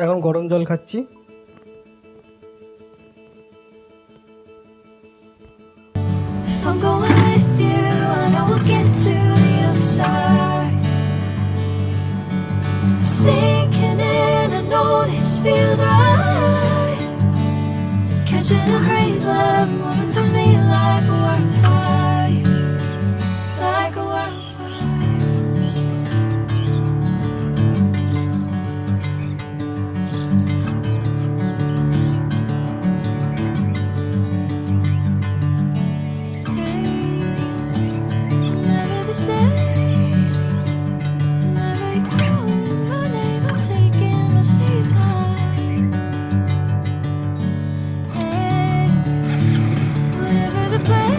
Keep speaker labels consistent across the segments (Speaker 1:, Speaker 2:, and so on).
Speaker 1: এখন গরম জল খাচ্ছি।
Speaker 2: If I'm going with you, I know we'll get to the other side. Sinking in, I know this feels right. Catching a haze, love moving through me like a wildfire, like a wildfire. Never the same. Never you calling my name, I'm taking my sweet time. Hey, whatever the plan,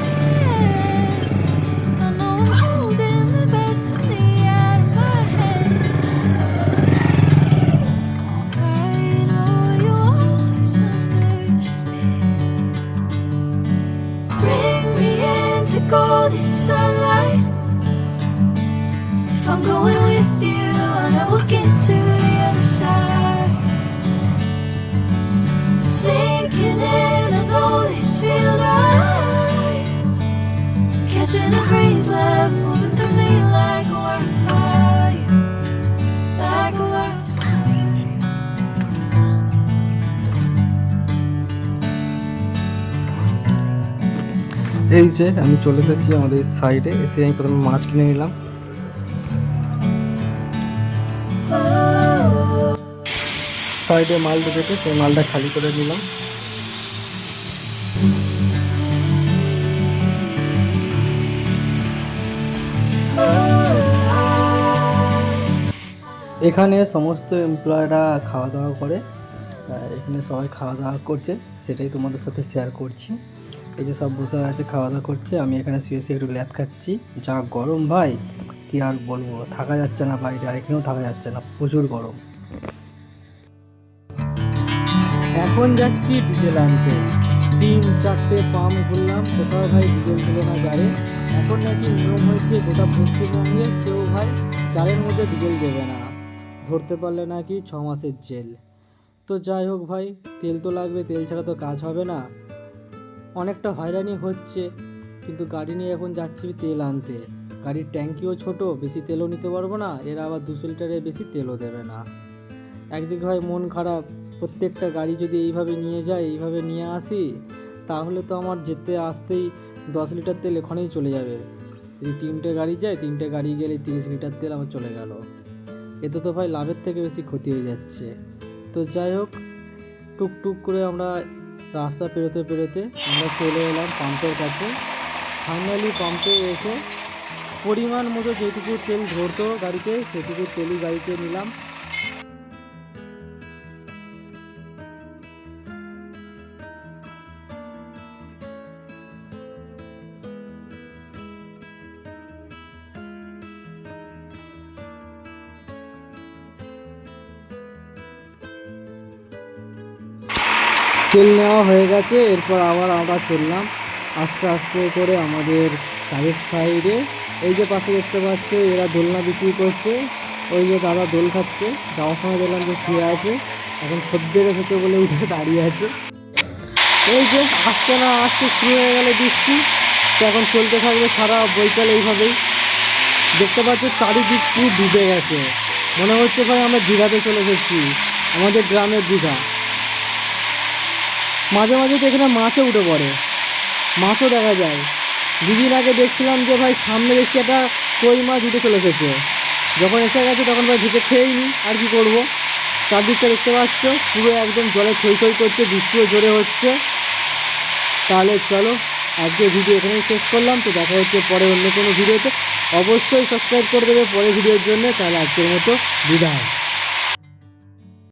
Speaker 2: I know I'm holding the best of me out of my hands. I know you always understand. Bring me into golden sunlight. If I'm going with you, I know we'll get to the other side. Sinking in, I know this feels right. Catching a breeze, love moving through me like a wildfire, like a wildfire.
Speaker 1: এই যে আমি চলে এসেছি আমাদের সাইডে, এসে আমি প্রথমে মাছ কিনে নিলাম। সাইডে মাল ঢুকেছে, সেই মালটা খালি করে নিলাম। এখানে সমস্ত এমপ্লয়িরা খাওয়া দাওয়া করে, এখানে সবাই খাওয়া দাওয়া করছে, সেটাই তোমাদের সাথে শেয়ার করছি। এই যে সব বসে আছে খাওয়া দাওয়া করছে, আমি এখানে শুয়ে শুয়ে একটু ল্যাদ খাচ্ছি। যা গরম ভাই, কি আর বলবো, থাকা যাচ্ছে না বাইরে, আর এখানেও থাকা যাচ্ছে না, প্রচুর গরম। এখন যাচ্ছি ডিজেল আনতে। 3-4টে পাম্প ঘুরলাম, কোথাও ভাই ডিজেল দিল না জারে। এখন নাকি নিয়ম হয়েছে গোটা পশ্চিমবঙ্গে কেউ ভাই জারের মধ্যে ডিজেল দেবে না, ধরতে পারলে নাকি 6 মাসের জেল। তো যাই হোক ভাই, তেল তো লাগবে, তেল ছাড়া তো কাজ হবে না। অনেকটা হয়রানি হচ্ছে, কিন্তু গাড়ি নিয়ে এখন যাচ্ছি তেল আনতে। গাড়ির ট্যাঙ্কিও ছোট, বেশি তেলও নিতে পারবো না, এরা আবার 200 লিটারের বেশি তেলও দেবে না। একদিকে ভাই মন খারাপ, প্রত্যেকটা গাড়ি যদি এইভাবে নিয়ে যায়, এইভাবে নিয়ে আসি, তাহলে তো আমার যেতে আসতেই 10 লিটার তেল এখানেই চলে যাবে। যদি 3টে গাড়ি যায়, 3টে গাড়ি গেলে 30 লিটার তেল আমার চলে গেল। এতে তো ভাই লাভের থেকে বেশি ক্ষতি হয়ে যাচ্ছে। তো যাই হোক, টুকটুক করে আমরা রাস্তা পেরোতে পেরোতে আমরা চলে এলাম পাম্পের কাছে। ফাইনালি পাম্পে এসে পরিমাণ মতো যেটুকু তেল ধরতো গাড়িতে, সেটুকু তেলই গাড়িতে নিলাম। তেল নেওয়া হয়ে গেছে, এরপর আবার আমরা চললাম আস্তে আস্তে করে আমাদের কাজের সাইডে। এই যে পাশে দেখতে পাচ্ছ, এরা দোলনা বিক্রি করছে, ওই যে দাদা দোল খাচ্ছে। যাওয়ার সময় দেখলাম যে শুয়ে আছে, এখন খদ্দের এসেছে বলে উঠে দাঁড়িয়ে আছে। এই যে আসতে না আসতে শুরু হয়ে গেল বৃষ্টি, তো এখন চলতে থাকবে সারা বৈকাল এইভাবেই। দেখতে পাচ্ছ চারিদিক পুরো ডুবে গেছে, মনে হচ্ছে ভাই আমরা দীঘাতে চলে এসেছি, আমাদের গ্রামের দীঘা। মাঝে মাঝে তো এখানে মাছও উঠে পড়ে, মাছও দেখা যায়। দুদিন আগে দেখছিলাম যে ভাই সামনে দেখছি একটা কই মাছ উঠে চলে এসেছে। যখন এসে গেছে তখন ভাই ঢুকে খেয়েই নি, আর কি করবো। চারদিকটা দেখতে পাচ্ছ পুরো একদম জলে থই থই করছে, বৃষ্টিও জোরে হচ্ছে। তাহলে চলো আজকে ভিডিও এখানেই শেষ করলাম, তো দেখা হচ্ছে পরে অন্য কোনো ভিডিওতে। অবশ্যই সাবস্ক্রাইব করে দেবে পরের ভিডিওর জন্য। তাহলে আজকের মতো বিদায়।